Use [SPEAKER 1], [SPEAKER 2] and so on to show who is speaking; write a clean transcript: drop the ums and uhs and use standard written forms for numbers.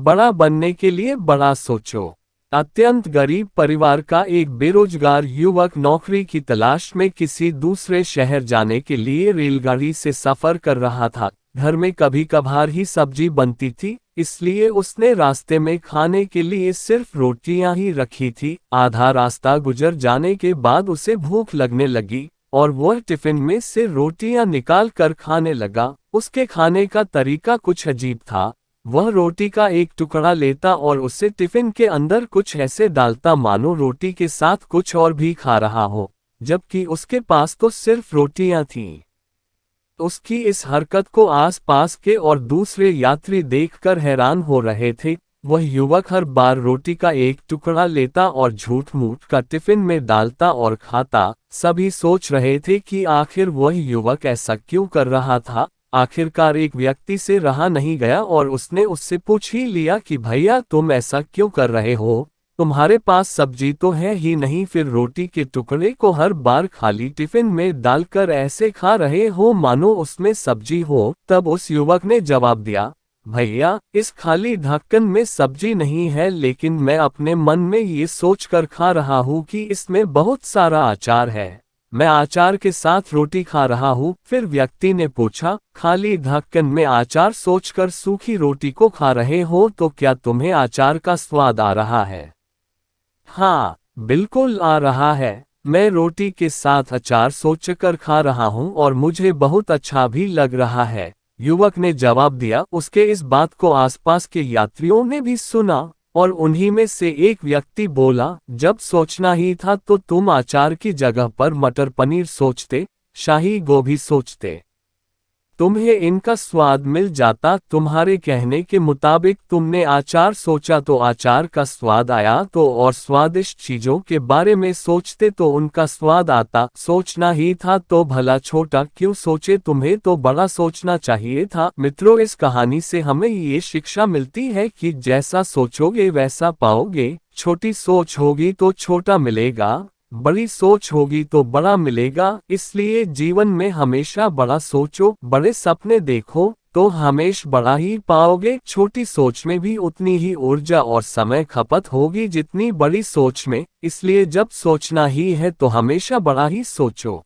[SPEAKER 1] बड़ा बनने के लिए बड़ा सोचो। अत्यंत गरीब परिवार का एक बेरोजगार युवक नौकरी की तलाश में किसी दूसरे शहर जाने के लिए रेलगाड़ी से सफर कर रहा था। घर में कभी कभार ही सब्जी बनती थी, इसलिए उसने रास्ते में खाने के लिए सिर्फ रोटियां ही रखी थी। आधा रास्ता गुजर जाने के बाद उसे भूख लगने लगी और वह टिफिन में से रोटियां निकाल कर खाने लगा। उसके खाने का तरीका कुछ अजीब था। वह रोटी का एक टुकड़ा लेता और उसे टिफिन के अंदर कुछ ऐसे डालता मानो रोटी के साथ कुछ और भी खा रहा हो, जबकि उसके पास तो सिर्फ रोटियां थीं। उसकी इस हरकत को आसपास के और दूसरे यात्री देखकर हैरान हो रहे थे। वह युवक हर बार रोटी का एक टुकड़ा लेता और झूठ-मूठ का टिफिन में डालता और खाता। सभी सोच रहे थे कि आखिर वह युवक ऐसा क्यों कर रहा था। आखिरकार एक व्यक्ति से रहा नहीं गया और उसने उससे पूछ ही लिया कि भैया, तुम ऐसा क्यों कर रहे हो? तुम्हारे पास सब्जी तो है ही नहीं, फिर रोटी के टुकड़े को हर बार खाली टिफिन में डालकर ऐसे खा रहे हो मानो उसमें सब्जी हो। तब उस युवक ने जवाब दिया, भैया, इस खाली ढक्कन में सब्जी नहीं है, लेकिन मैं अपने मन में ये सोचकर खा रहा हूँ कि इसमें बहुत सारा अचार है। मैं अचार के साथ रोटी खा रहा हूँ। फिर व्यक्ति ने पूछा, खाली ढक्कन में अचार सोचकर सूखी रोटी को खा रहे हो तो क्या तुम्हें अचार का स्वाद आ रहा है? हाँ, बिल्कुल आ रहा है। मैं रोटी के साथ अचार सोचकर खा रहा हूँ और मुझे बहुत अच्छा भी लग रहा है, युवक ने जवाब दिया। उसके इस बात को आसपास के यात्रियों ने भी सुना और उन्हीं में से एक व्यक्ति बोला, जब सोचना ही था तो तुम अचार की जगह पर मटर पनीर सोचते, शाही गोभी सोचते। तुम्हें इनका स्वाद मिल जाता। तुम्हारे कहने के मुताबिक तुमने अचार सोचा तो अचार का स्वाद आया, तो और स्वादिष्ट चीजों के बारे में सोचते तो उनका स्वाद आता। सोचना ही था तो भला छोटा क्यों सोचे, तुम्हें तो बड़ा सोचना चाहिए था। मित्रों, इस कहानी से हमें ये शिक्षा मिलती है कि जैसा सोचोगे वैसा पाओगे। छोटी सोच होगी तो छोटा मिलेगा, बड़ी सोच होगी तो बड़ा मिलेगा। इसलिए जीवन में हमेशा बड़ा सोचो, बड़े सपने देखो, तो हमेशा बड़ा ही पाओगे। छोटी सोच में भी उतनी ही ऊर्जा और समय खपत होगी जितनी बड़ी सोच में। इसलिए जब सोचना ही है तो हमेशा बड़ा ही सोचो।